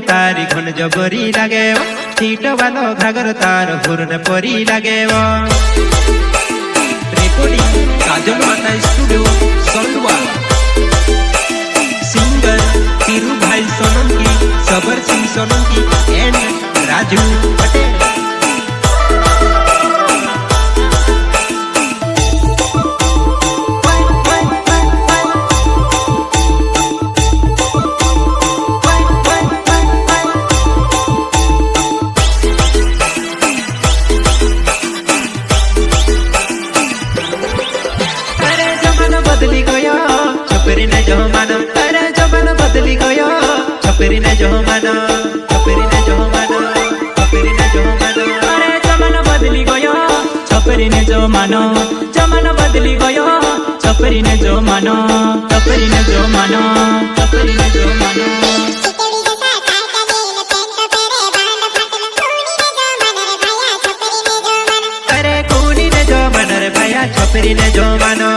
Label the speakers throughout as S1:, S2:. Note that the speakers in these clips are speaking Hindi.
S1: तारी घन जबरी लागे सीट वालो घागर तार हुरन परी लागे रेकॉर्डिंग काजल माता स्टूडियो सोलवा सिंगर तिरु भाई सोलंकी सबर सिंह सोलंकी एंड राजू पटेल। बदली गयो छपरी ने जो मानो तेरा जमाना बदली गयो छपरी ने जो मानो छपरी ने जो मानो छपरी ने जो मानो
S2: अरे जमाना बदली गयो छपरी ने जो मानो जमाना बदली गयो छपरी ने जो मानो छपरी ने जो मानो छपरी ने जो मानो
S1: अरे कूनी ने जो मानो रे भैया छपरी ने जो मानो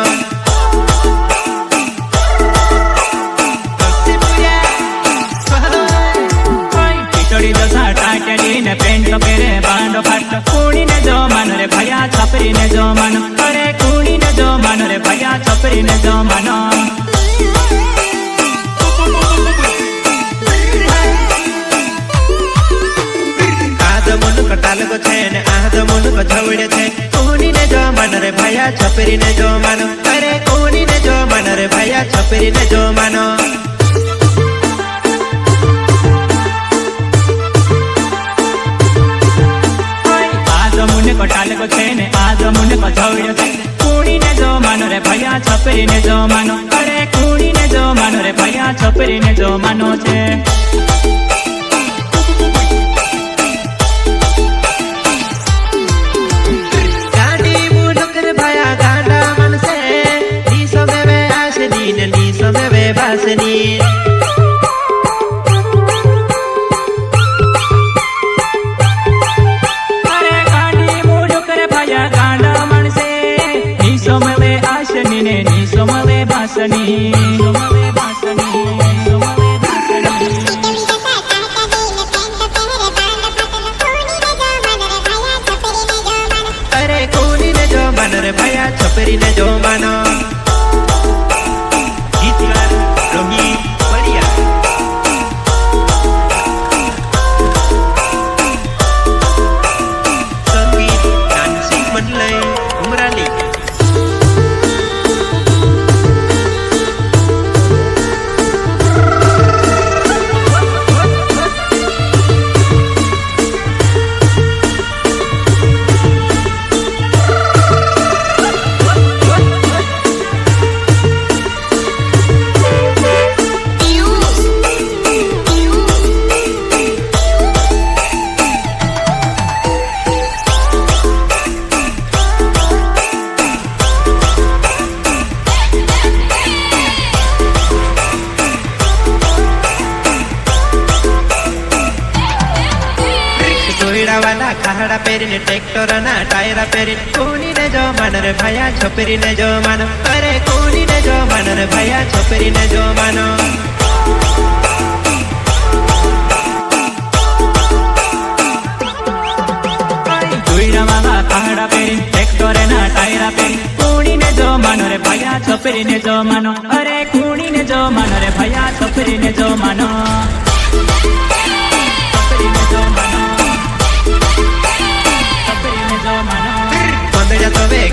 S2: पेंट पेरे बांडो फाट कूड़ी ने जो मानो रे भैया छपरी ने जो मानो अरे कूड़ी ने जो मानो रे भैया छपरी ने जो मानो
S1: आद मन कटाल को छे ने आद मन को छवड़े छे कूड़ी ने जो मानो रे भैया छपरी ने जो मानो अरे कूड़ी ने जो मानो रे भैया छपरी ने जो मानो
S2: कटाल को छे ने आज मुने को झवड़्यो छे कूड़ी ने जो मानो रे भैया छपरी ने जो मानो अरे कूड़ी ने जो मानो रे भैया छपरी ने जो मानो छे
S1: गाड़ी मुलक रे भैया गांडा मन से नी समय में आसनी ने नी समय में बासनी
S2: सोमवे बासनी सोमवे बासनी सोमवे बासनी
S1: अरे कूनी ने जो मानो रे भैया छपरी ने जो मानो गीतकार रोहित बढ़िया संगीत नानसी मंडलई उमराली वाला खाड़ा पेरिन ट्रैक्टर ना टायर पेरिन कूनी ने जो मानो रे भैया छपरी ने जो मानो अरे कूनी ने जो मानो रे भैया छपरी ने जो मानो
S2: वाला खाड़ा पेरिन ट्रैक्टर ना टायर पेरिन कूनी ने जो मानो रे भैया छपरी ने जो मानो अरे कूनी ने जो मानो रे भैया छपरी ने जो मानो छपरी ने जो मानो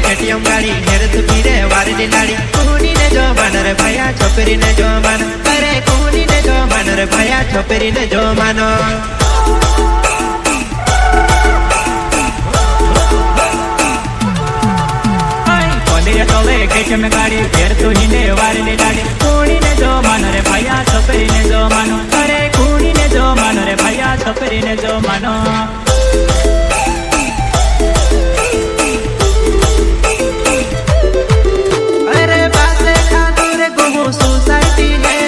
S1: केटीएम गाड़ी हेरत पीरे वारी लाड़ी कूनी ने जो मानो रे भैया छपरी ने जो मानो अरे कूनी ने जो मानो रे भैया छपरी ने जो मानो
S2: केटीएम गाड़ी हेरत हिंदे वारी लाड़ी कूनी ने जो मानो रे भैया छपरी ने जो मानो अरे कूनी ने जो मानो रे भैया छपरी ने जो मानो
S1: सोसाइटी है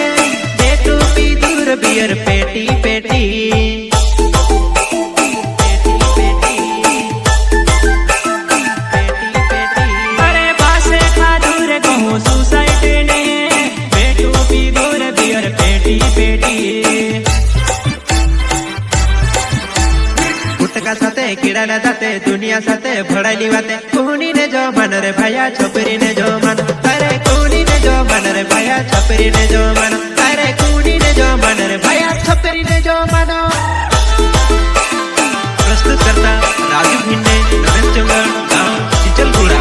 S1: बेटू पी दूर बियर पेटी पेटी
S2: अरे पासे खा दूर कहूँ सोसाइटी ने बेटू पी दूर
S1: મેળાના જાતે દુનિયા સાથે ભળાયેલી વાતે કોણીને જો માનો રે ભાયા છોકરીને જો માનો અરે કોણીને જો માનો રે ભાયા છોકરીને જો માનો અરે કોણીને જો માનો રે ભાયા છોકરીને જો માનો प्रस्तुत करता राजू भिंडे, रमेश चंगड़, गाँव चिचलपुरा,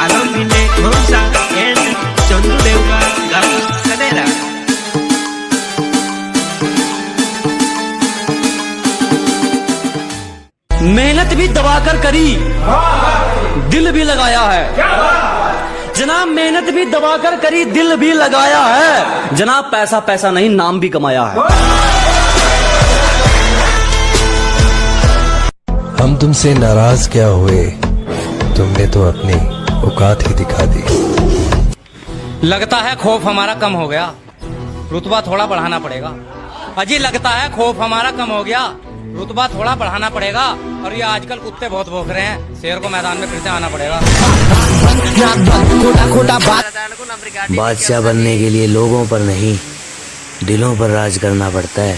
S1: आलम भिंडे, घोंसा एंड चंदू देवगा, गाँव कनेरा।
S3: मेहनत भी दबाकर करी, दिल भी लगाया है जनाब, मेहनत भी दबाकर करी, दिल भी लगाया है जनाब, पैसा पैसा नहीं नाम भी कमाया है।
S4: हम तुमसे नाराज क्या हुए, तुमने तो अपनी औकात ही दिखा दी।
S5: लगता है खौफ हमारा कम हो गया, रुतबा थोड़ा बढ़ाना पड़ेगा। अजी लगता है खौफ हमारा कम हो गया, रुतबा थोड़ा बढ़ाना पड़ेगा। और ये आजकल कुत्ते बहुत भौंक रहे हैं, शेर को मैदान में फिर से आना पड़ेगा।
S6: बादशाह बनने के लिए लोगों पर नहीं, दिलों पर राज करना पड़ता है।